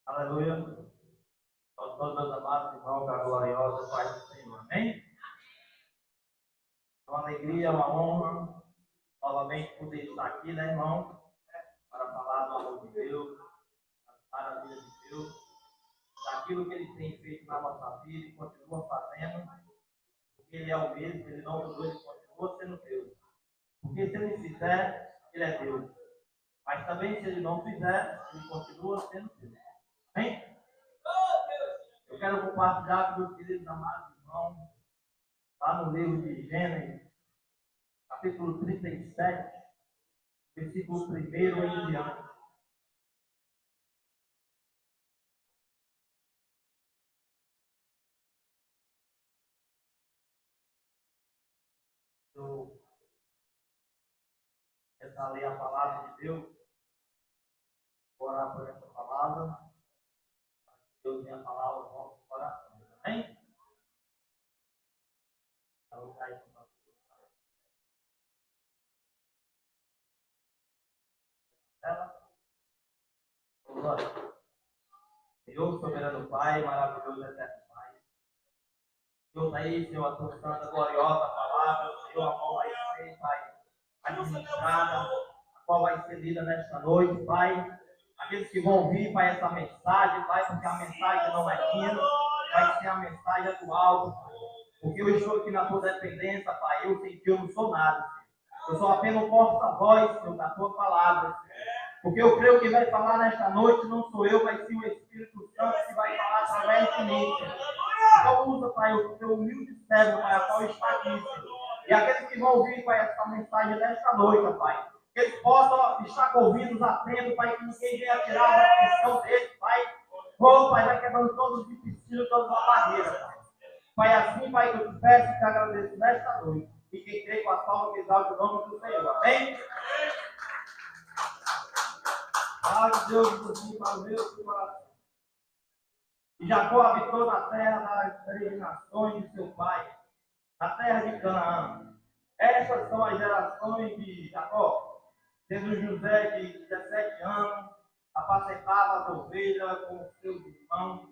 Aleluia. Aos todos amados irmãos da gloriosa paz do Senhor. Amém? É uma alegria, uma honra, novamente poder estar aqui, né, irmão? Para falar do amor de Deus, das maravilhas de Deus, daquilo que Ele tem feito na nossa vida e continua fazendo, porque Ele é o mesmo, Ele não mudou, Ele continua sendo Deus. Porque se Ele fizer, Ele é Deus. Mas também se Ele não fizer, Ele continua sendo Deus. Amém? Eu quero compartilhar com os queridos amados irmãos, lá no livro de Gênesis, capítulo 37, versículo 1 em diante. Eu quero ler a palavra de Deus, vou orar por essa palavra, para que Deus venha falar aos nossos corações. Amém? Senhor, soberano Pai, maravilhoso eterno Pai. Deus aí, Senhor, a tua santa, gloriosa palavra, Senhor, a qual vai ser, Pai, administrada, a qual vai ser lida nesta noite, Pai. Aqueles que vão ouvir, Pai, essa mensagem, Pai, porque a mensagem não é minha, vai ser a mensagem atual, Pai. Porque eu estou aqui na tua dependência, Pai, eu sei que eu não sou nada, Senhor. Eu sou apenas um porta-voz, Senhor, da tua palavra, Senhor. Porque eu creio que vai falar nesta noite, não sou eu, vai ser o Espírito Santo que vai falar através de mim, Senhor. Então usa, Pai, o teu humilde servo, Pai, a qual está aqui, Senhor. E aqueles que vão ouvir, Pai, essa mensagem nesta noite, Pai, que eles possam estar com ouvidos atentos, Pai, que ninguém venha tirar a atenção deles, Pai. Oh, Pai, vai quebrando todos os empecilhos, todas as barreiras, Pai. Pai, assim, Pai, que eu te peço e te agradeço nesta noite. E quem crê com a salva que exalte o nome do Senhor. Amém? Palavra de Deus assim para o meu coração. E Jacó habitou na terra das peregrinações de seu pai, na terra de Canaã. Estas são as gerações de Jacó. Sendo José de 17 anos, apacentava as ovelhas com os seus irmãos.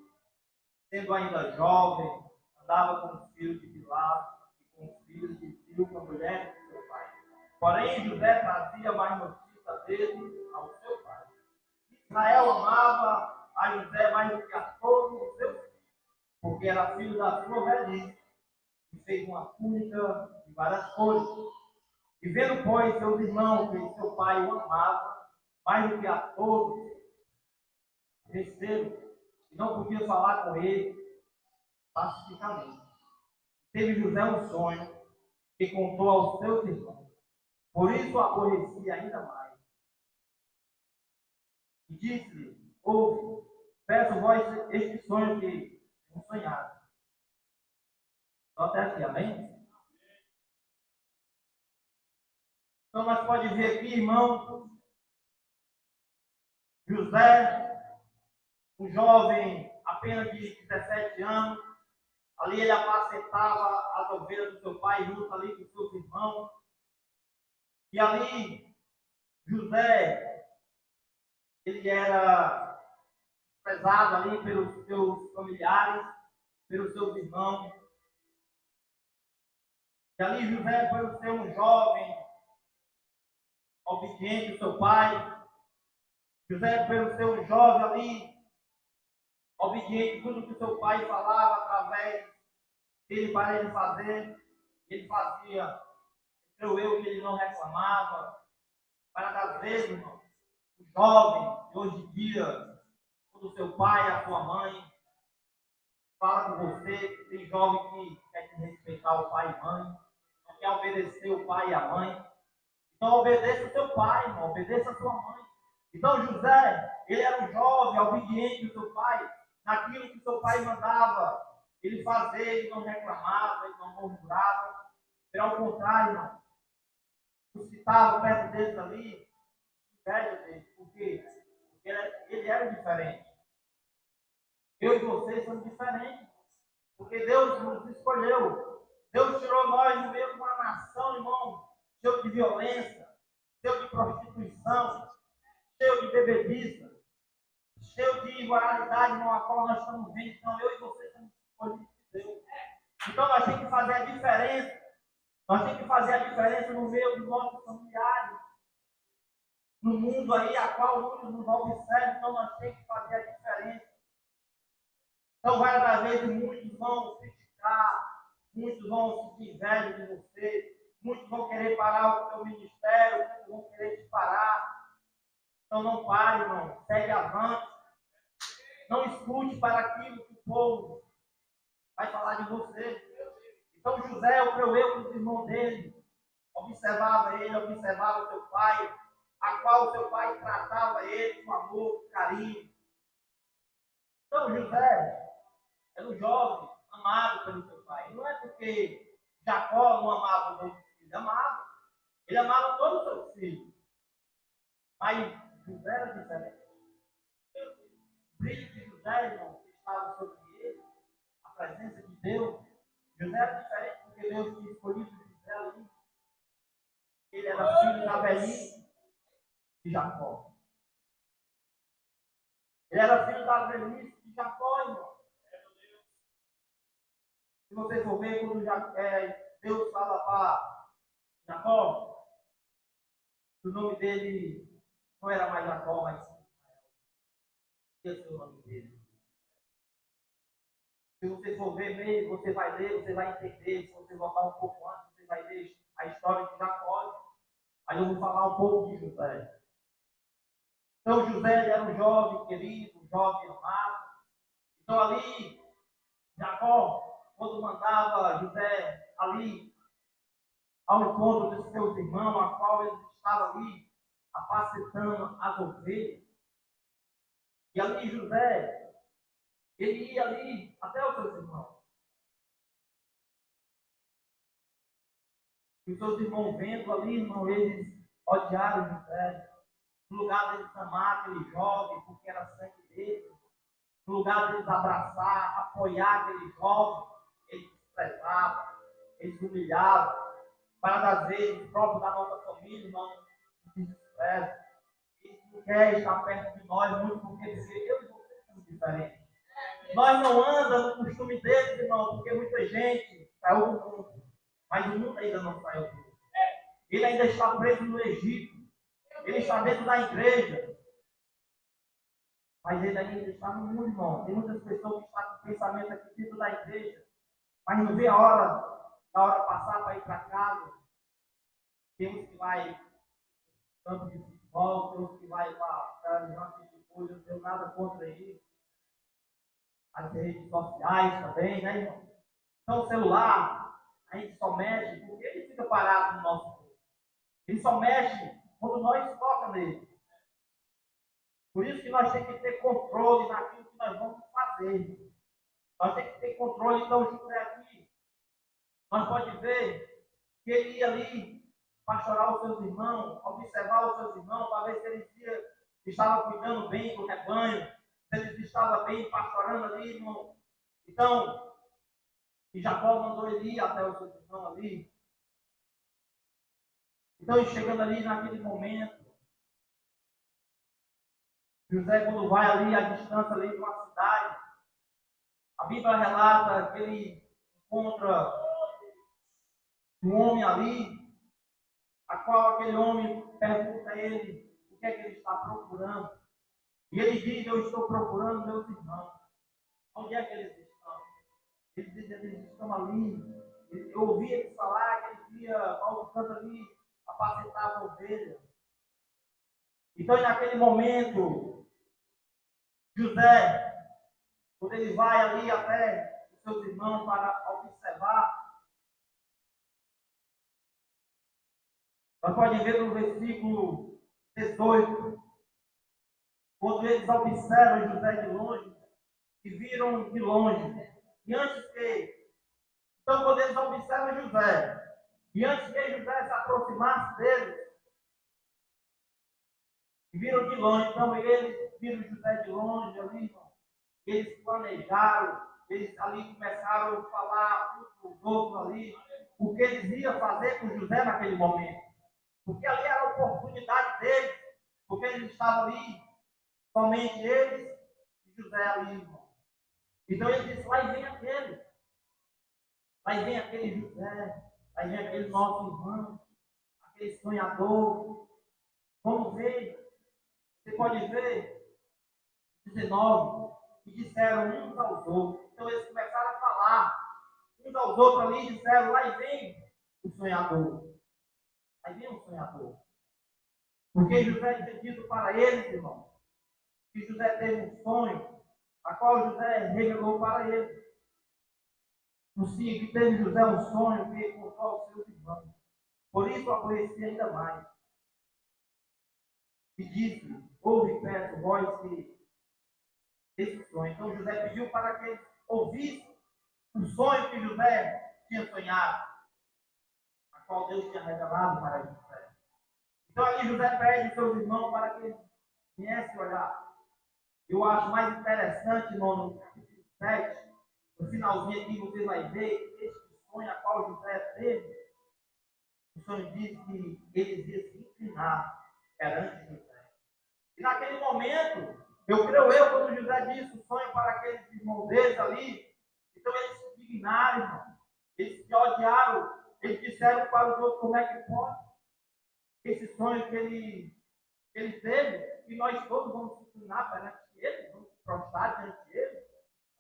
Sendo ainda jovem, andava com os filhos de Bilá e com os filhos de Silpa, mulher de seu pai. Porém, José trazia mais notícia dele ao seu pai. Israel amava a José mais do que a todos os seus filhos, porque era filho da sua velhice, e fez uma túnica de várias cores. E vendo, pois, seus irmãos que seu pai o amava mais do que a todos, cresceram e não podiam falar com ele pacificamente. Teve José um sonho que contou aos seus irmãos, por isso o aborrecia ainda mais. E disse-lhe: ouve, peço vós este sonho que tenho sonhado. Só até aqui, amém? Então nós podemos ver aqui, irmão, José, um jovem apenas de 17 anos, ali ele apacentava as ovelhas do seu pai junto ali com seus irmãos. E ali, José, ele era prezado ali pelos seus familiares, pelos seus irmãos. E ali José, por ser um jovem obediente ao seu pai, José, por ser um jovem ali, obediente a tudo que o seu pai falava através dele para ele fazer, ele fazia. Creio eu que ele não reclamava. Para das vezes, irmão, o jovem de hoje em dia, quando o seu pai, a sua mãe, fala com você, tem jovem que quer respeitar o pai e mãe, não quer obedecer o pai e a mãe. Então obedeça o seu pai, irmão, obedeça a sua mãe. Então José, ele era um jovem, obediente ao seu pai, naquilo que o seu pai mandava ele fazer, ele não reclamava, ele não murmurava. Pelo contrário, irmão, os que estavam perto deles ali, inveja dele. Por quê? Porque ele era diferente. Eu e vocês somos diferentes. Porque Deus nos escolheu. Deus tirou nós no meio de uma nação, irmão, cheio de violência, cheio de prostituição, cheio de bebediça, cheio de imoralidade, irmão, a qual nós estamos vendo. Então, eu e você estamos escolhidos de Deus. Então, nós temos que fazer a diferença. Nós temos que fazer a diferença no meio dos nossos familiares. No mundo aí, a qual muitos nos observam. Então, nós temos que fazer a diferença. Então, várias vezes, muitos vão criticar, muitos vão sentir inveja de você, muitos vão querer parar o seu ministério, muitos vão querer te parar. Então, não pare, irmão. Segue avante. Não escute para aquilo que o povo vai falar de você. Então, José, o creu com os irmãos dele, observava ele, observava o seu pai, a qual o seu pai tratava ele com amor, com carinho. Então, José era um jovem amado pelo seu pai. Não é porque Jacó não amava os outros filhos, amava. Ele amava todos os seus filhos. Mas José era diferente. O brilho de José, irmão, estava sobre ele, a presença de Deus. José era diferente porque Deus tinha escolhido José ali. Ele era filho da velhice de Jacó. Ele era filho da velhice de Jacó, irmão. Se você for ver, quando Deus fala para Jacó, o nome dele não era mais Jacó, mas esse é o nome dele. Se você for ver mesmo, você vai ler, você vai entender. Se você voltar um pouco antes, você vai ler a história de Jacó. Aí eu vou falar um pouco de José. Então José era um jovem querido, um jovem amado. Então ali, Jacó, quando mandava José ali ao encontro dos seus irmãos, a qual ele estava ali apacentando as ovelhas. E ali José, ele ia ali até os seus irmãos. E os seus irmãos vendo ali, irmão, eles odiaram José. No lugar deles amar aquele jovem, porque era sangue dele. No lugar deles abraçar, apoiar aquele jovem, eles desprezavam, eles humilhavam. Para das vezes, próprio da nossa família, irmão, nos despreza. Eles não querem estar perto de nós muito, porque eu e você somos diferentes. Nós não andamos no costume deles, irmão, porque muita gente saiu do mundo, mas o mundo ainda não saiu do mundo. Ele ainda está preso no Egito. Ele está dentro da igreja. Mas ele ainda está no mundo, irmão. Tem muitas pessoas que estão com pensamento aqui dentro da igreja, mas não vê a hora passar para ir para casa. Tem uns que vai campo de futebol, tem uns que vai para jogos de coisa, não tenho nada contra isso. As redes sociais também, né, irmão? Então o celular, a gente só mexe porque ele fica parado no nosso corpo. Ele só mexe quando nós tocamos nele. Por isso que nós temos que ter controle naquilo que nós vamos fazer. Nós temos que ter controle. Então, José aqui, nós podemos ver que ele ia ali pastorar os seus irmãos, observar os seus irmãos, para ver se eles estavam cuidando bem do rebanho, se eles estavam bem pastorando ali, irmão. Então, e Jacó mandou ele ir até os seus irmãos ali. Então, chegando ali naquele momento, José, quando vai ali à distância ali de uma cidade, a Bíblia relata que ele encontra um homem ali, a qual aquele homem pergunta a ele o que é que ele está procurando. E ele diz: eu estou procurando meus irmãos. Onde é que eles estão? Ele diz: eles estão ali. Eu ouvi eles falar que eles iam ao canto ali apacentar as ovelhas. Então, naquele momento, José, quando ele vai ali até os seus irmãos para observar, nós podemos ver no versículo 18, quando eles observam José de longe, e viram de longe, e antes que, então quando eles observam José, e antes que José se aproximasse deles, e viram de longe, então eles viram José de longe ali, irmão. Eles planejaram, eles ali começaram a falar uns com os outros ali, o que eles iam fazer com José naquele momento. Porque ali era a oportunidade deles, porque eles estavam ali, somente eles José ali, irmão. Então ele disse, lá vem aquele. Lá vem aquele José. Lá vem aquele nosso irmão. Aquele sonhador. Vamos ver. Você pode ver. 19. E disseram uns aos outros. Então eles começaram a falar. Uns aos outros ali disseram, lá vem o sonhador. Lá vem o sonhador. Porque José tinha dito para eles, irmão, que José teve um sonho, a qual José revelou para ele. No sim, que teve José um sonho que contou aos seus irmãos. Por isso o aborreci ainda mais. E disse, ouve, peço, vós que esse sonho. Então José pediu para que eles ouvissem o sonho que José tinha sonhado, a qual Deus tinha revelado para José. Então ali José pede aos seus irmãos para que eles viessem olhar. Eu acho mais interessante, irmão, no capítulo 7, no finalzinho aqui, você vai ver que este sonho a qual José teve, o sonho diz que eles iam se inclinar perante José. E naquele momento, eu creio quando José disse o sonho para aqueles irmãos deles ali, então eles se indignaram, irmão. Eles se odiaram, eles disseram para os outros como é que pode. Esse sonho que ele teve, e nós todos vamos se inclinar perante ele, vamos se prostrar diante dele.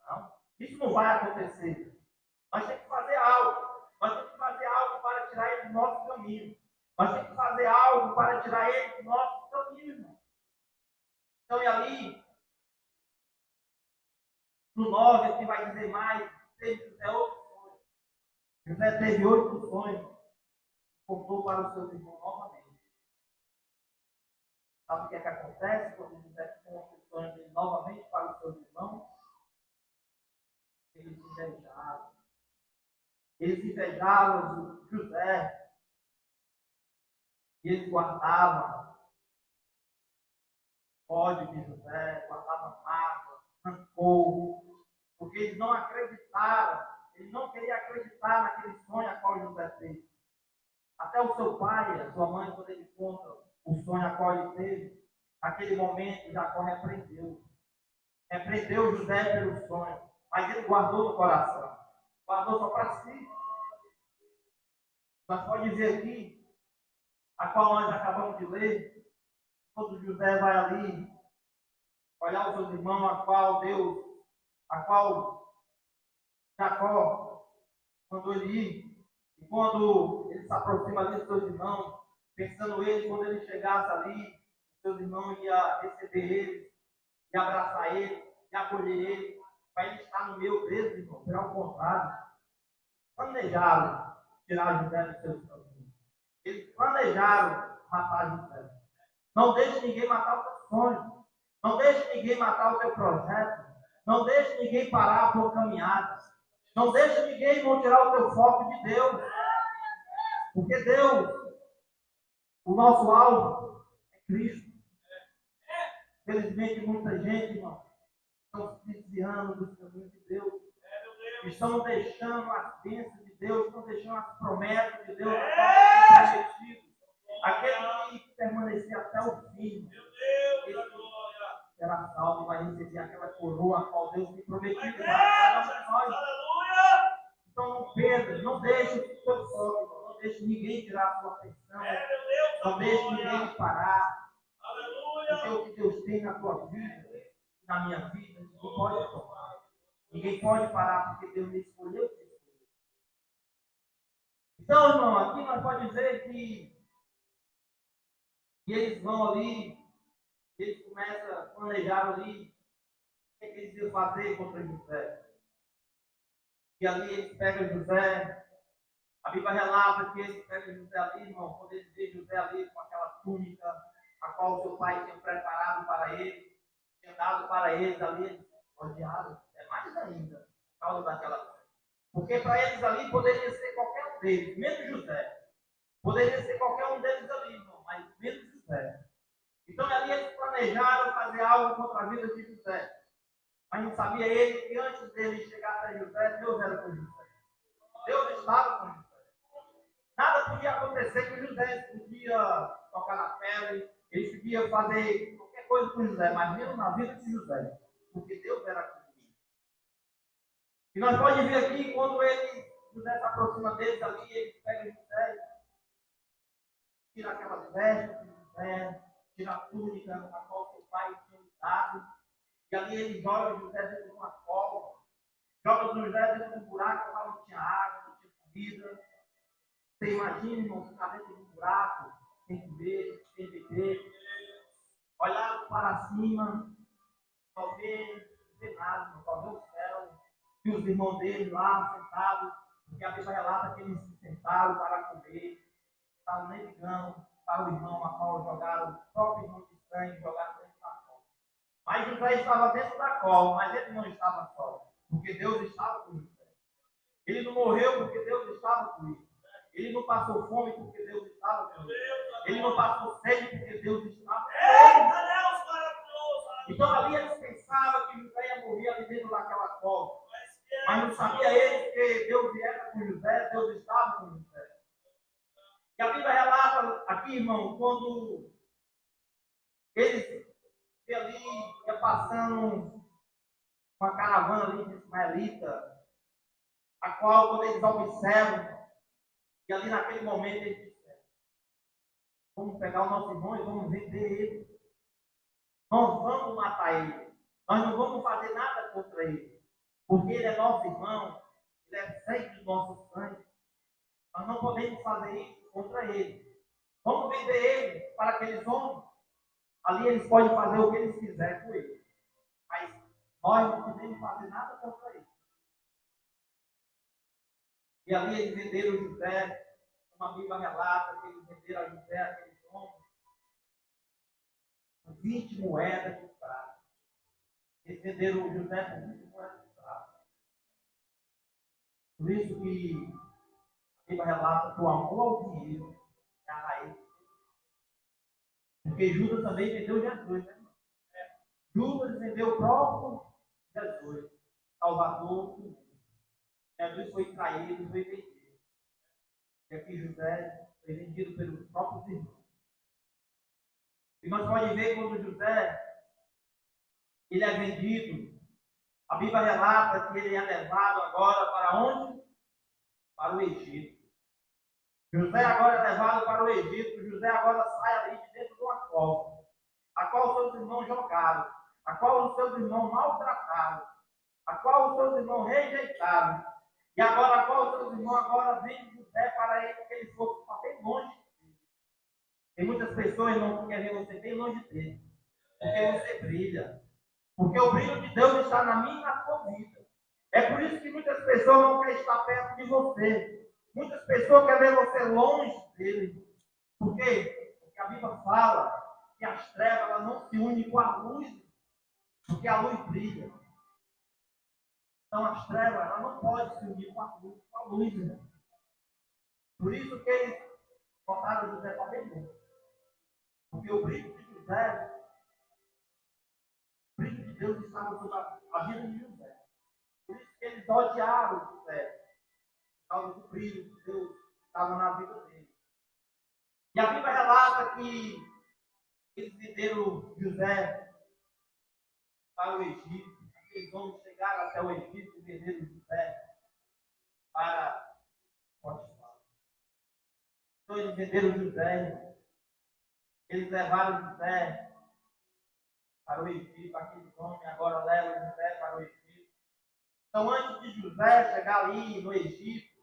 Não, isso não vai acontecer. Nós temos que fazer algo. Nós temos que fazer algo para tirar ele do nosso caminho. Nós temos que fazer algo para tirar ele do nosso caminho, irmão. Então, e ali, no 9, aqui vai dizer mais, teve José outro sonho. José teve 8 sonhos. Contou para os seus irmãos novamente. Sabe o que é que acontece quando José conta o sonho dele novamente para os seus irmãos? Eles invejaram. Eles invejavam José. E eles guardavam ódio de José, guardavam mágoa, rancor, porque eles não acreditaram, eles não queriam acreditar naquele sonho a qual José teve. Até o seu pai, a sua mãe, quando ele conta o sonho a qual ele teve, naquele momento Jacó repreendeu. Repreendeu José pelo sonho, mas ele guardou no coração. Guardou só para si. Nós podemos ver aqui, a qual nós acabamos de ler, quando José vai ali olhar os seus irmãos, a qual Jacó mandou ele ir. E quando ele se aproxima ali dos seus irmãos, pensando ele, quando ele chegasse ali, seus irmãos iam receber ele, e abraçar ele, e acolher ele, para ele estar no meio deles, irmão. Será o contrário. Planejaram tirar José dos seus caminhos. Eles planejaram matar José. Não deixe ninguém matar o teu sonho. Não deixe ninguém matar o teu projeto. Não deixe ninguém parar a tua caminhada. Não deixe ninguém tirar o teu foco de Deus. Porque Deus, o nosso alvo, é Cristo. Felizmente, muita gente, irmão, estão se desviando dos caminhos de Deus. Estão deixando as bênçãos de Deus, estão deixando as promessas de Deus. Aquele que permanecer até o fim, será salvo e vai receber aquela coroa a qual Deus me prometeu. Então não perda, não deixe o teu foco, não deixe ninguém tirar a sua atenção, não deixe ninguém parar. Porque o que Deus tem na tua vida, na minha vida, ninguém pode tomar. Ninguém pode parar porque Deus me escolheu. Então, irmão, aqui nós podemos dizer que eles vão ali, eles começam a planejar ali o que eles iam fazer contra José. E ali eles pegam José. A Bíblia relata que eles pegam José ali, irmão, quando eles veem José ali com aquela túnica, a qual o seu pai tinha preparado para ele, tinha dado para eles ali, eles odiaram, mais ainda, por causa daquela coisa. Porque para eles ali poderia ser qualquer um deles, menos José. Poderia ser qualquer um deles ali, irmão, mas menos José. Então ali eles planejaram fazer algo contra a vida de José. Mas não sabia ele que antes dele chegar até José, Deus era com José. Deus estava com José. Nada podia acontecer com José. Ele podia tocar na pele, ele podia fazer qualquer coisa com José, mas mesmo na vida de José, porque Deus era com ele. E nós podemos ver aqui, quando José se aproxima deles ali, ele pega José, tira aquelas vestes de José, tira a túnica a qual seu pai tinha dado, e ali ele joga José dentro de uma cova, joga José dentro de um buraco, lá não tinha água, não tinha comida. Você imagina, irmão, ficar dentro de um buraco, sem comer, sem beber, olhar para cima, só ver nada, só ver o céu, e os irmãos dele lá sentados, porque a Bíblia relata que eles se sentaram para comer, estavam nem ligando para o irmão a qual jogaram o próprio irmão de sangue, jogaram dentro da cova. Mas José estava dentro da cova, mas ele não estava só, porque Deus estava com José. Ele não morreu porque Deus estava com ele. Ele não passou fome porque Deus estava com ele. Ele não passou sede porque Deus estava com ele. Então ali eles pensavam que José ia morrer ali dentro daquela cova. Mas não sabia eles que Deus era com José, Deus estava com José. E a Bíblia relata aqui, irmão, quando eles ali ia passando uma caravana ali de ismaelita, a qual quando eles observam, e ali naquele momento eles disseram, vamos pegar o nosso irmão e vamos vender ele. Nós vamos matar ele. Nós não vamos fazer nada contra ele. Porque ele é nosso irmão, ele é sangue do nosso sangue. Nós não podemos fazer isso contra ele. Vamos vender ele para aqueles homens. Ali eles podem fazer o que eles quiserem com ele. Mas nós não podemos fazer nada contra ele. E ali eles venderam José, uma Bíblia relata que eles venderam a José, aqueles homens, 20 moedas de prata. Eles venderam José por 20 moedas de prata. Por isso que a Bíblia relata que o amor ao dinheiro é a raiz. Porque Judas também vendeu Jesus, né? Judas vendeu o próprio Jesus, Salvador do mundo. Jesus foi traído, foi vendido. E aqui José foi vendido pelos próprios irmãos. E nós podemos ver quando José ele é vendido, a Bíblia relata que ele é levado agora para onde? Para o Egito. José agora é levado para o Egito, José agora sai ali de dentro de uma cova, a qual os seus irmãos jogaram, a qual os seus irmãos maltrataram, a qual os seus irmãos rejeitaram, e agora a qual os seus irmãos agora vendem José para ele, que ele fosse para bem longe. Tem muitas pessoas não que querem ver você bem longe dele, porque você brilha, porque o brilho de Deus está na minha e na sua vida. É por isso que muitas pessoas não querem estar perto de você. Muitas pessoas querem ver você longe dele. Por quê? Porque a Bíblia fala que as trevas elas não se unem com a luz, porque a luz brilha. Então as trevas elas não podem se unir com a luz. Né? Por isso que eles botaram José para bem longe. Porque o brilho de José, o brilho de Deus estava sobre a vida de José. Por isso que eles odiaram José. Por causa do brilho de Deus que estava na vida dele. E a Bíblia relata que eles venderam José para o Egito. Aqueles homens chegaram até o Egito e venderam José para Potifar. Então eles venderam José. Eles levaram José para o Egito. Aqueles homens agora levam José para o Egito. Então antes de José chegar ali no Egito,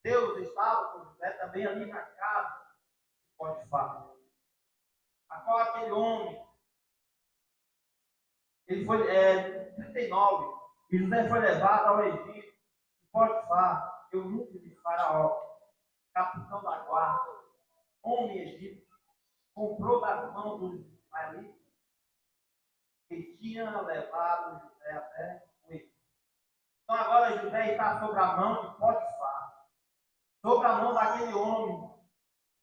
Deus estava com José também ali na casa de Potifar. A qual aquele homem, ele foi 39, e José foi levado ao Egito, e Potifar, eunuco de Faraó, capitão da guarda, homem egípcio, comprou das mãos dos israelitas, que tinha levado José até o Egito. Então agora José está sobre a mão de Potifar, sobre a mão daquele homem.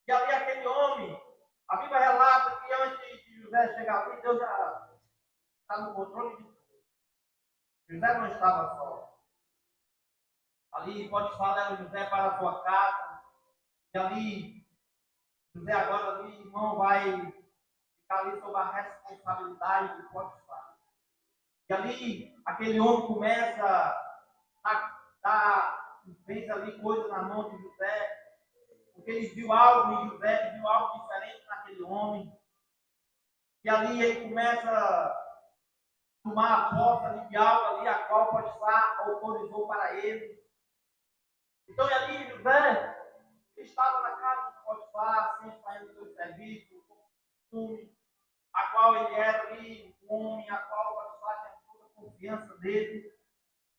E ali aquele homem, a Bíblia relata que antes de José chegar ali, Deus já está no controle de tudo. José não estava só. Ali Potifar leva José para a sua casa. E ali, José agora ali, irmão, vai ficar ali sob a responsabilidade de Potifar. E ali, aquele homem começa fez ali coisa na mão de José, porque ele viu algo em José, ele viu algo diferente naquele homem. E ali ele começa a tomar a posse de algo ali, a qual Potifar autorizou para ele. Então, ali José estava na casa de Potifar, sempre fazendo o seu serviço, o costume, a qual ele era ali um homem, a qual Potifar tinha toda a confiança dele.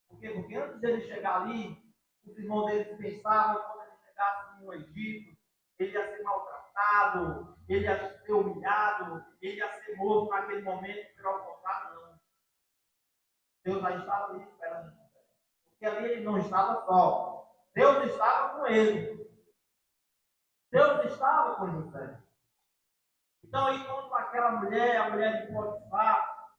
Por quê? Porque antes dele chegar ali, os irmãos dele pensavam que quando ele chegasse no Egito, ele ia ser maltratado, ele ia ser humilhado, ele ia ser morto naquele momento, pelo contrário, não. Deus já estava ali esperando. Porque ali ele não estava só. Deus estava com ele. Deus estava com José. Então, aí, quando aquela mulher, a mulher de Potifar,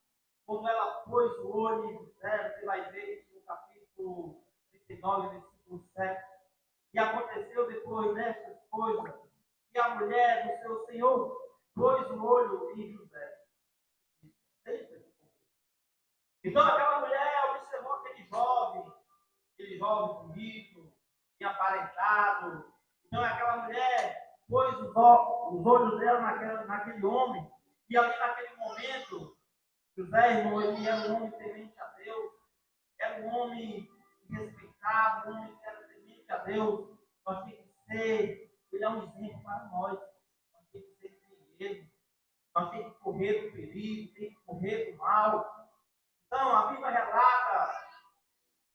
quando ela pôs o olho em José, você vai ver isso no capítulo 39, versículo 7. E aconteceu depois destas coisas, que a mulher do seu senhor pôs o olho em José. Então aquela mulher observou aquele jovem bonito, bem aparentado. Então aquela mulher pôs os olhos dela naquele homem. E ali naquele momento, José, irmão, ele era um homem temente a Deus, era um homem respeitado, um homem que era temente a Deus. Nós temos que ser, ele é um exemplo para nós. Nós temos que ser guerreiros. Nós temos que correr do perigo, temos que correr do mal. Então, a Bíblia relata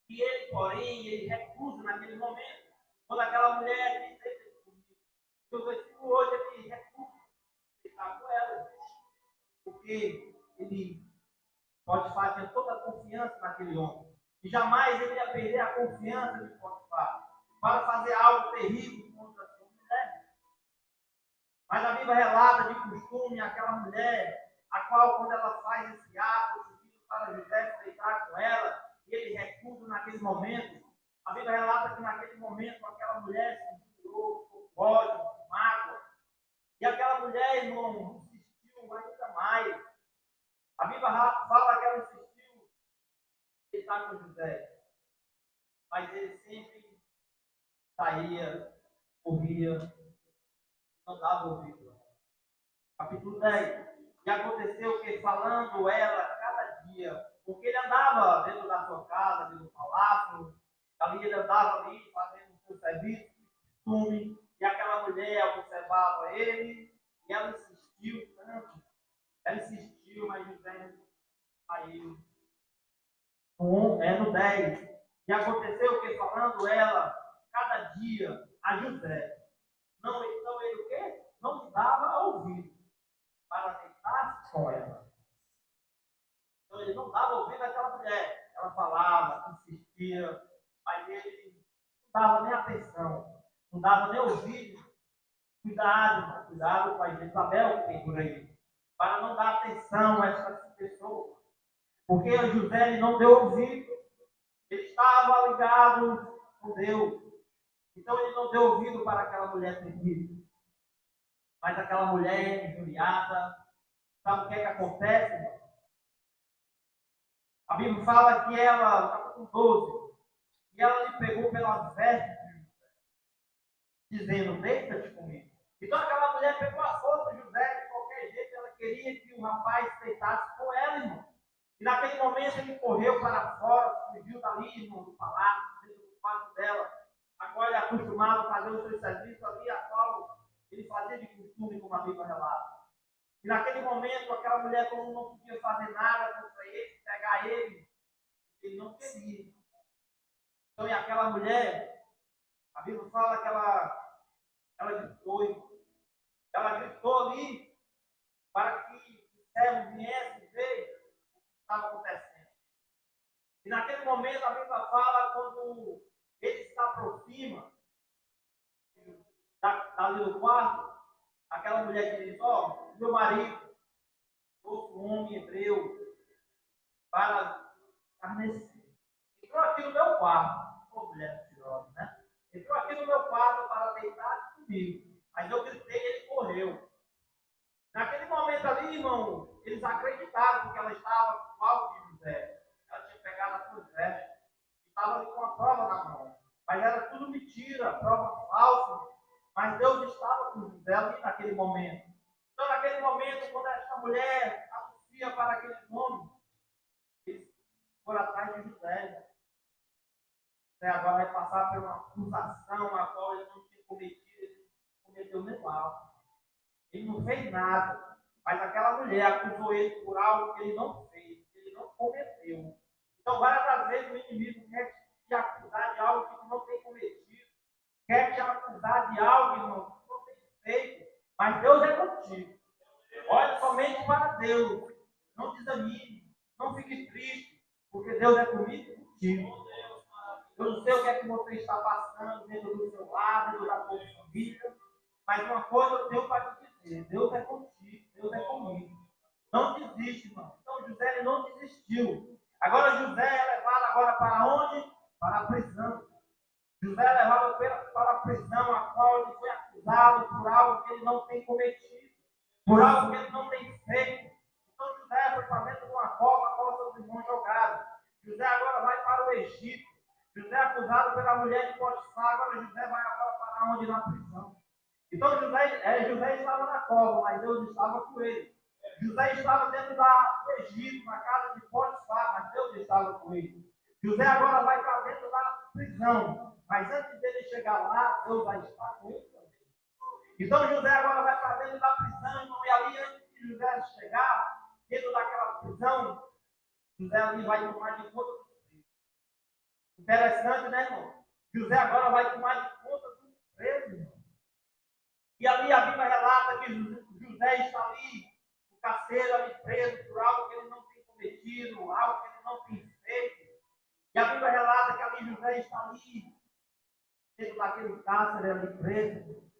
que ele, porém, ele recusa naquele momento, quando aquela mulher diz, deixa comigo. No versículo 8, ele recusa ficar com ela, porque ele Potifar tinha toda a confiança naquele homem. E jamais ele ia perder a confiança de Potifar para fazer algo terrível contra a sua mulher. Mas a Bíblia relata de costume aquela mulher, a qual, quando ela faz esse ato, pedindo para José se deitar com ela, e ele recusa naquele momento. A Bíblia relata que naquele momento aquela mulher se inspirou com ódio, com mágoa. E aquela mulher, irmão, insistiu ainda mais. A Bíblia fala que ela insistiu em deitar com José. Mas ele sempre saía, corria, não dava ouvido. Capítulo 10. E aconteceu que, falando ela cada dia, porque ele andava dentro da sua casa, dentro do palácio, ali ele andava ali fazendo o seu serviço, costume, e aquela mulher observava ele, e ela insistiu tanto. Ela insistiu, mas José saiu. No 10. E aconteceu que, falando ela cada dia a José, então ele o quê? Não dava ouvido para deitar-se com ela. Então ele não dava ouvido àquela mulher. Ela falava, insistia, mas ele não dava nem atenção, não dava nem ouvido. Cuidado com a Isabel que tem por aí, para não dar atenção a essas pessoas. Porque José ele não deu ouvido, ele estava ligado com Deus. Então ele não deu ouvido para aquela mulher terrível. Mas aquela mulher injuriada, sabe o que é que acontece? A Bíblia fala que ela, capítulo 12, e ela lhe pegou pelas vestes, dizendo, deita-te comigo. Então aquela mulher pegou a força de José, de qualquer jeito, ela queria que o rapaz deitasse com ela, irmão. E naquele momento ele correu para fora, fugiu dali, irmão, do palácio, dentro do quarto dela, a qual ele é acostumado a fazer o seu serviço ali, a qual ele fazia de costume, como a Bíblia relata. E naquele momento, aquela mulher, como não podia fazer nada contra ele, pegar ele não queria. Então, e aquela mulher, a Bíblia fala que ela gritou ali para que o servo viesse ver o que estava acontecendo. E naquele momento, a Bíblia fala quando ele se aproxima dali do quarto, aquela mulher diz, meu marido, outro homem hebreu, para escarnecer. Entrou aqui no meu quarto, mulher mentirosa, né? Entrou aqui no meu quarto para deitar comigo. Mas eu gritei e ele correu. Naquele momento ali, irmão, eles acreditaram que ela estava com algo de José. Ela tinha pegado a sua vestes. Estava ali com uma prova na mão. Mas era tudo mentira, prova falsa. Mas Deus estava com José ali naquele momento. Então, naquele momento, quando esta mulher anuncia para aquele homem, eles foram atrás de José. José agora vai passar por uma acusação a qual ele não tinha cometido, ele não cometeu nem mal. Ele não fez nada. Mas aquela mulher acusou ele por algo que ele não fez, que ele não cometeu. Então, várias vezes o inimigo quer te acusar de algo que tu não tem cometido, quer te acusar de algo, irmão, que tu não tem feito. Mas Deus é contigo. Olha somente para Deus. Não desanime, não fique triste, porque Deus é comigo e contigo. Eu não sei o que é que você está passando dentro do seu lar, dentro da sua família, mas uma coisa eu tenho para te dizer: Deus é contigo, Deus é comigo. Não desiste, irmão. Então José ele não desistiu. Agora José é levado agora para onde? Para a prisão. José é levado para a prisão, a qual ele foi acusado por algo que ele não tem cometido, por algo que ele não tem feito. Então José foi para dentro de uma cova a qual seus irmãos jogaram. José agora vai para o Egito. José é acusado pela mulher de Potifar. Agora José vai agora para onde? Na prisão. Então José estava na cova, mas Deus estava com ele. José estava dentro do Egito, na casa de Potifar, mas Deus estava com ele. José agora vai para dentro da prisão, mas antes dele chegar lá, Deus vai estar com ele também. Então José agora vai para dentro da prisão, irmão, e ali antes de José chegar dentro daquela prisão, José ali vai tomar de conta dos presos. Interessante, né, irmão? José agora vai tomar de conta dos presos, irmão. E ali a Bíblia relata que José está ali, o carcereiro ali preso por algo que ele não tem cometido, algo que ele não tem feito. E a Bíblia relata que ali José está ali, dentro daquele cárcere ali preso.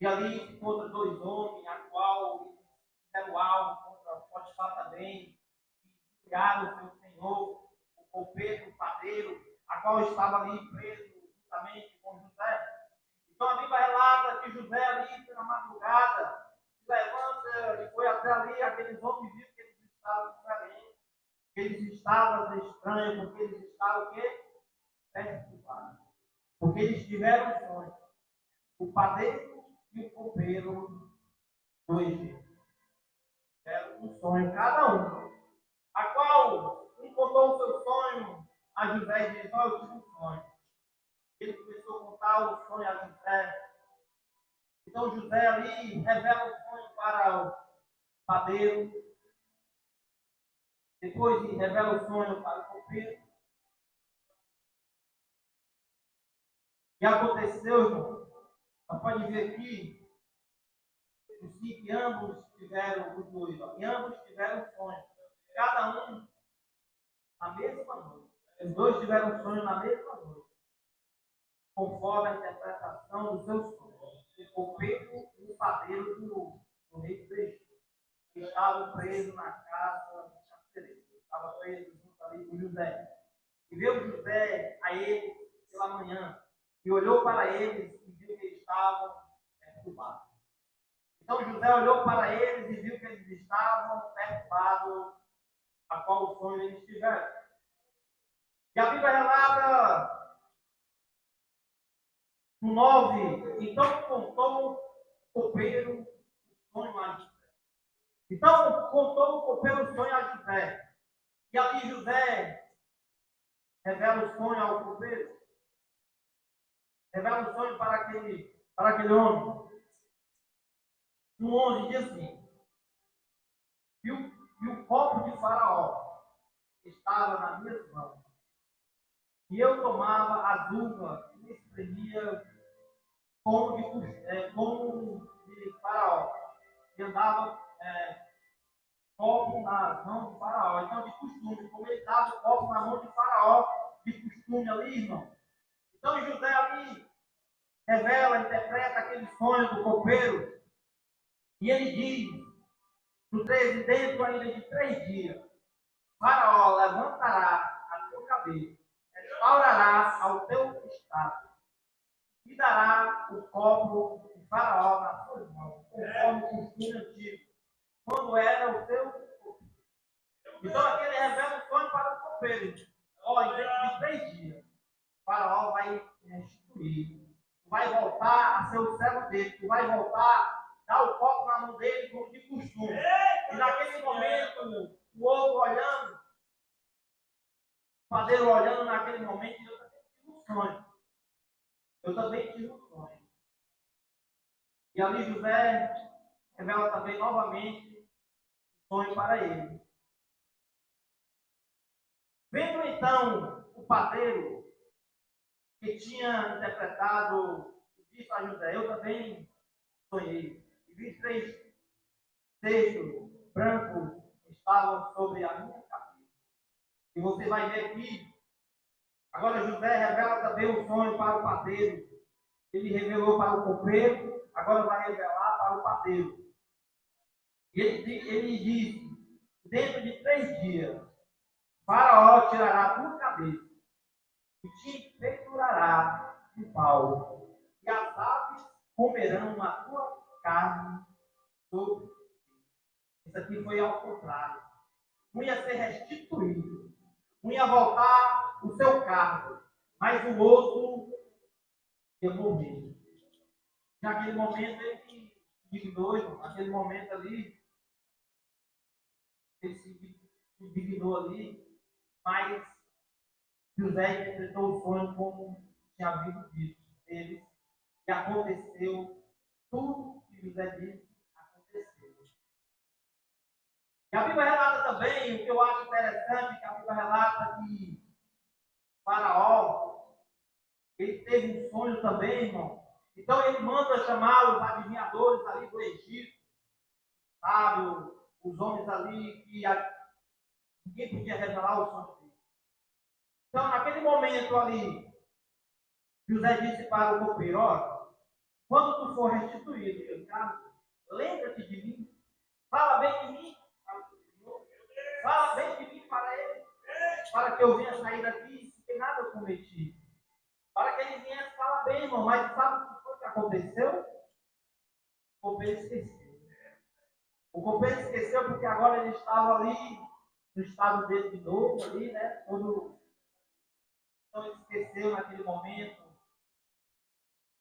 E ali se encontra dois homens, a qual fizeram algo contra Potifar também, e criaram o seu senhor, o copeiro, o padeiro, a qual estava ali preso justamente com José. Então a Bíblia relata que José ali, pela madrugada, se levanta e foi até ali, aqueles homens viram que eles estavam diferentes, que eles estavam estranhos, porque eles estavam o quê? Perturbados. Porque eles tiveram um sonho. O padeiro e o copeiro do Egito. Tiveram um sonho, cada um. A qual um contou o seu sonho a José e disse: olha, eu tive um sonho. Ele começou a contar o sonho a José. Então José ali revela o sonho para o padeiro. Depois revela o sonho para o copeiro. E aconteceu, irmão, você pode ver aqui, que ambos tiveram os dois, e ambos tiveram sonho. Cada um na mesma noite. Os dois tiveram sonho na mesma noite. Conforme a interpretação dos seus sonhos. O copeiro e o padeiro do rei do Egito. Que estavam presos na casa do carcereiro. Estavam presos junto ali com José. E veio José a eles pela manhã. E olhou para eles e viu que eles estavam perturbados. Então José olhou para eles e viu que eles estavam perturbados, a qual o sonho eles tiveram. E a Bíblia relata no 9, então contou o copeiro o sonho a José. Então contou o copeiro o sonho a José. E ali José revela o sonho ao copeiro. Revela o sonho para aquele homem. No 11 diz assim: e o copo de Faraó estava na minha mão. E eu tomava as uvas e me espremia como de Faraó. E andava copo na mão de Faraó. Então, de costume, como ele dava o copo na mão de Faraó, de costume ali, irmão. Então, José ali revela, interpreta aquele sonho do copeiro. E ele diz, no 13, dentro ainda de 3 dias, Faraó levantará a tua cabeça, restaurará ao teu estado, e dará o copo de Faraó nas suas mãos, conforme o costume antigo, quando era o teu copo. Então aqui ele revela o sonho para o copeiro. Olha, dentro de 3 dias, o faraó vai restituir. Tu vai voltar a ser o servo dele. Tu vai voltar a dar o copo na mão dele como de costume. E naquele momento, o outro olhando, o padeiro olhando naquele momento, eu também tive um sonho. Eu também tive um sonho. E ali José revela também novamente o sonho para ele. Vendo então o padeiro que tinha interpretado, disse a José, eu também sonhei. E vi 3 textos brancos estavam sobre a minha cabeça. E você vai ver aqui, agora José revela também o sonho para o padeiro. Ele revelou para o copeiro, agora vai revelar para o padeiro. E ele diz, dentro de 3 dias, Faraó tirará a tua cabeça e te pendurará no pau, e as aves comerão a tua carne sobre ti. Isso aqui foi ao contrário. Um ia ser restituído, um ia voltar o seu cargo, mas o outro ia morrer. Naquele momento ele se indignou, naquele momento ali, ele se indignou ali, mas José interpretou o sonho como tinha havido dito deles, e aconteceu tudo que José disse, aconteceu. E a Bíblia relata também, o que eu acho interessante, que a Bíblia relata que Faraó, ele teve um sonho também, irmão. Então ele manda chamar os adivinhadores ali do Egito, sabe, os homens ali que ninguém podia revelar o sonho dele. Então, naquele momento ali, José disse para o copeiro, ó, quando tu for restituído, meu caro, lembra-te de mim, fala bem de mim, fala bem de mim para ele, para que eu venha sair daqui sem nada eu cometi. Para que ele viesse falar bem, irmão, mas sabe o que foi que aconteceu? O copeiro esqueceu. O copeiro esqueceu porque agora ele estava ali, no estado dele de novo, ali, né? Todo... Então ele esqueceu naquele momento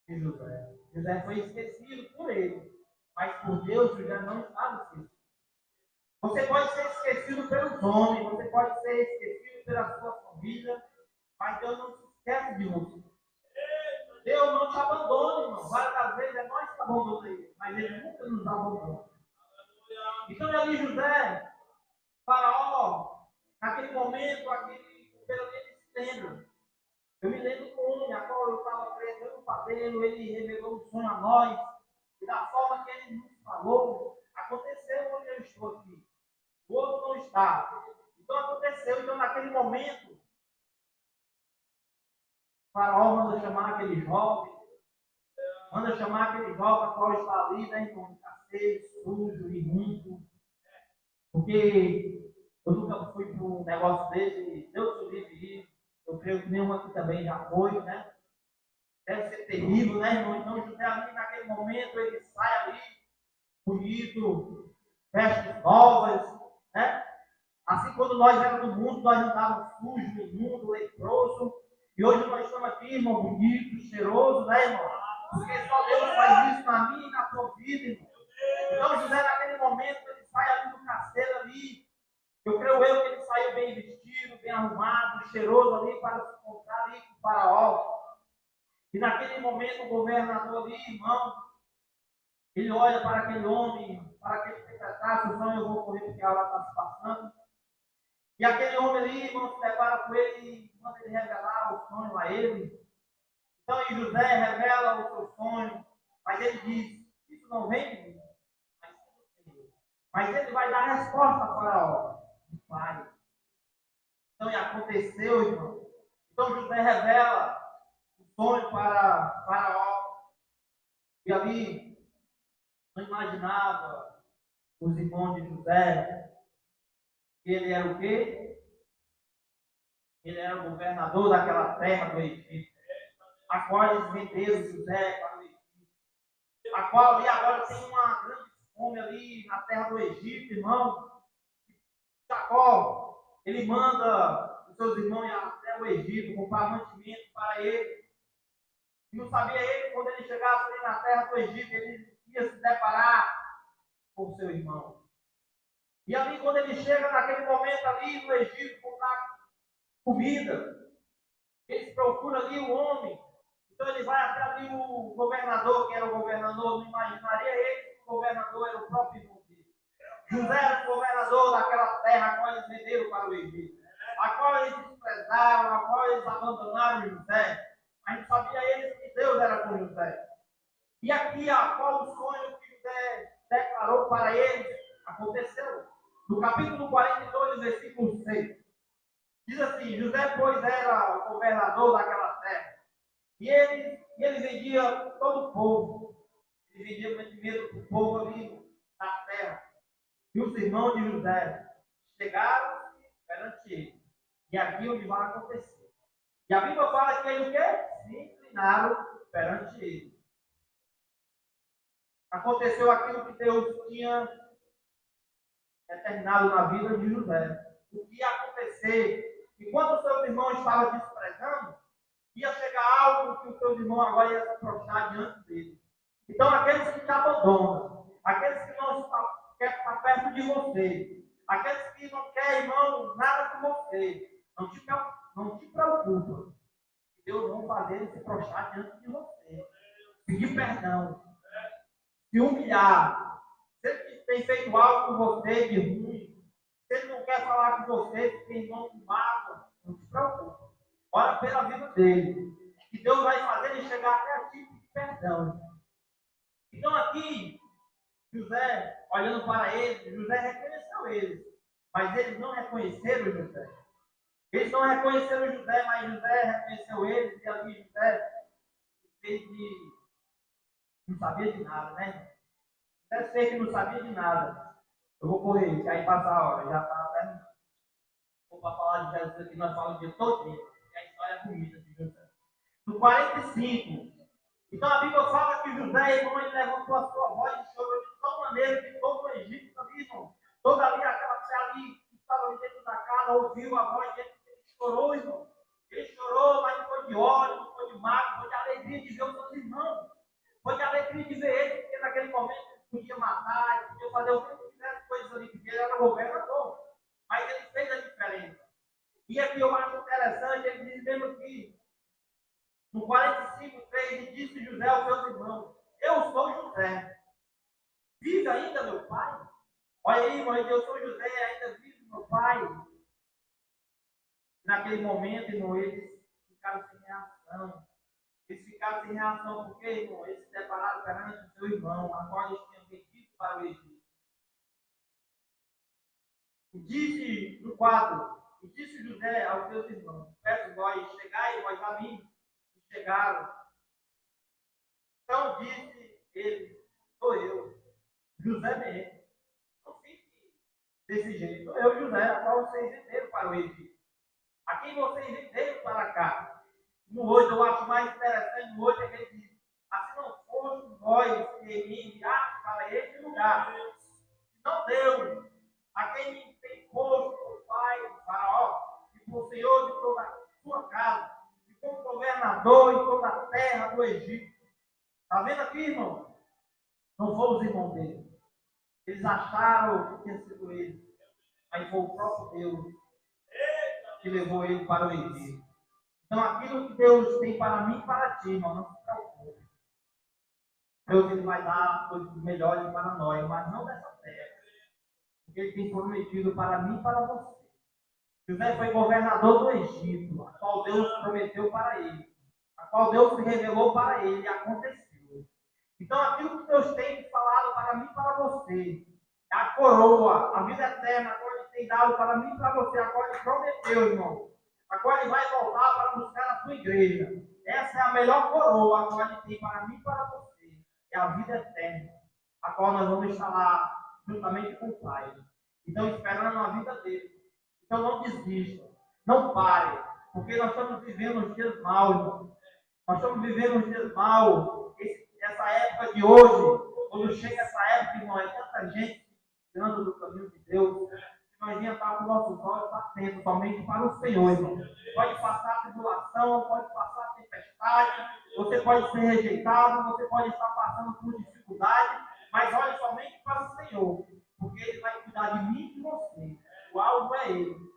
de José. José foi esquecido por ele, mas por Deus José não estava esquecido. Você pode ser esquecido pelos homens, você pode ser esquecido pela sua família, mas Deus não se esquece de você. Deus não te abandona, irmão. Várias vezes é nós que abandonamos ele, mas ele nunca nos abandona. Então ali José, Faraó, naquele momento, pelo menos se lembra. Eu me lembro do homem a qual eu estava preso no padeiro, ele revelou um sonho a nós, e da forma que ele nos falou, aconteceu onde eu estou aqui. O outro não está. Então aconteceu, então naquele momento, o Faraó manda chamar aquele jovem a qual está ali, né, irmão, caseiro, sujo, imundo, porque eu nunca fui para um negócio desse, Deus me livre, eu creio que nenhum aqui também já foi, né? Deve ser terrível, né, irmão? Então José ali naquele momento, ele sai ali, bonito, vestes novas, né? Assim, quando nós éramos do mundo, nós andávamos sujo, imundo, leproso. E hoje nós estamos aqui, irmão, bonito, cheiroso, né, irmão? Porque só Deus faz isso na minha e na tua vida, irmão. Então, José, naquele momento, ele sai ali do caseiro ali. Eu creio que ele saiu bem vestido, bem arrumado, cheiroso ali, para se encontrar ali com o Faraó. E naquele momento, o governador ali, irmão, ele olha para aquele homem, para que ele secretário, senão eu vou correr porque a hora está se passando. E aquele homem ali, irmão, se depara com ele e manda ele revelar o sonho a ele. Então, José revela o seu sonho, mas ele diz, isso não vem de mim, mas ele vai dar resposta a Faraó. Pai. Então, e aconteceu, irmão. Então, José revela o sonho para Faraó. E ali, não imaginava os irmãos de José, que ele era o quê? Ele era o governador daquela terra do Egito, a qual eles venderam José para o Egito, a qual ali agora tem uma grande fome ali na terra do Egito, irmão. Jacó, ele manda os seus irmãos até o Egito comprar mantimento para ele. E não sabia ele, quando ele chegasse ali na terra do Egito, ele ia se deparar com o seu irmão. E ali, quando ele chega naquele momento ali no Egito, comprar comida, ele procura ali o homem. Então ele vai até ali o governador, que era o governador, não imaginaria ele que o governador era o próprio irmão dele. José era o governador daquela terra a qual eles venderam para o Egito, a qual eles desprezaram, a qual eles abandonaram José. Mas não sabia eles que Deus era com José. E aqui, qual o sonho que José declarou para eles aconteceu. No capítulo 42, versículo 6. Diz assim: José, pois, era o governador daquela terra. E ele vendia todo o povo. Ele vendia mantimento para o povo ali na terra. E os irmãos de José chegaram perante ele. E aqui onde vai acontecer. E a Bíblia fala que ele o quê? Se inclinaram perante ele. Aconteceu aquilo que Deus tinha determinado na vida de José. O que ia acontecer? Enquanto os seus irmãos estavam desprezando, ia chegar algo que os seus irmãos agora iam se prostrar diante dele. Então, aqueles que te abandonam, aqueles que não querem estar perto de você, aqueles que não querem, irmão, nada com você, não te preocupa. Deus não vai fazer ele se prostrar diante de você. Pedir perdão. Se humilhar. Se ele tem feito algo com você de ruim, se ele não quer falar com você, se tem irmão de mágoa, não se preocupe. Ora pela vida dele. Que Deus vai fazer ele chegar até a ti de perdão. Então aqui, José, olhando para ele, José reconheceu eles. Mas eles não reconheceram José. Eles não reconheceram José, mas José reconheceu eles. E ali José fez de... não sabia de nada, né? José fez que não sabia de nada. Eu vou correr, que aí passa a hora, já está terminando. Vou para falar de Jesus aqui, nós falamos o dia todo dia. E a história é bonita de José. No 45, então a Bíblia fala que José, irmão, ele levantou a sua voz e chorou de tal maneira que todo o Egito ali, irmão, toda ali, aquela terra ali que estava ali dentro da casa, ouviu a voz dele, ele chorou, irmão. Ele chorou, mas não foi de ódio, não foi de mágoa, foi de alegria de ver os seus irmãos. Foi de alegria de ver ele, porque naquele momento ele podia matar, ele podia fazer o que ele quisesse, coisas ali, porque ele era governador. Mas ele fez a diferença. E aqui eu acho interessante, ele diz mesmo que no 45, 3, ele disse José aos seus irmãos: eu sou José. Vive ainda meu pai? Olha aí, irmão, eu sou José, ainda vive meu pai. Naquele momento, irmão, eles ficaram sem reação. Eles ficaram sem reação porque, irmão, eles se depararam perante o seu irmão, a qual eles tinham vendido para o Egito. E disse, no 4, e disse José aos seus irmãos: peço vós, chegai vós a mim. E chegaram. Então disse ele: sou eu, José mesmo. Não fique desse jeito. Sou eu, José, a qual vocês venderam para o Egito. A quem vocês venderam para cá. No 8, eu acho mais interessante, no 8 é que ele diz: assim não fosse vós que me enviaste para este lugar. Não Deus, a quem me tem posto o pai, o faraó, e por senhor de toda a sua casa, e como governador em toda a terra do Egito. Está vendo aqui, irmão? Não foram os irmãos dele. Eles acharam que tinha sido ele, mas foi o próprio Deus que levou ele para o Egito. Então, aquilo que Deus tem para mim e para ti, irmão, não se preocupe. Deus ele vai dar coisas melhores para nós, mas não dessa terra. Porque ele tem prometido para mim e para você. José foi governador do Egito, a qual Deus prometeu para ele, a qual Deus se revelou para ele e aconteceu. Então, aquilo que Deus tem falado para mim e para você, é a coroa, a vida eterna, a qual ele tem dado para mim e para você, a qual ele prometeu, irmão. A qual ele vai voltar para buscar a sua igreja. Essa é a melhor coroa a qual ele tem para mim e para você. É a vida eterna, a qual nós vamos estar lá juntamente com o Pai. Então, esperando a vida dele. Então, não desista, não pare, porque nós estamos vivendo os dias maus, irmão. Nós estamos vivendo os dias maus. Essa época de hoje, quando chega essa época, irmão, é tanta gente tirando do caminho de Deus. nós devemos estar com nossos olhos atentos somente para o Senhor, irmão. Pode passar tribulação, pode passar tempestade, você pode ser rejeitado, você pode estar passando por dificuldade, mas olhe somente para o Senhor, porque Ele vai cuidar de mim e de você. O alvo é Ele.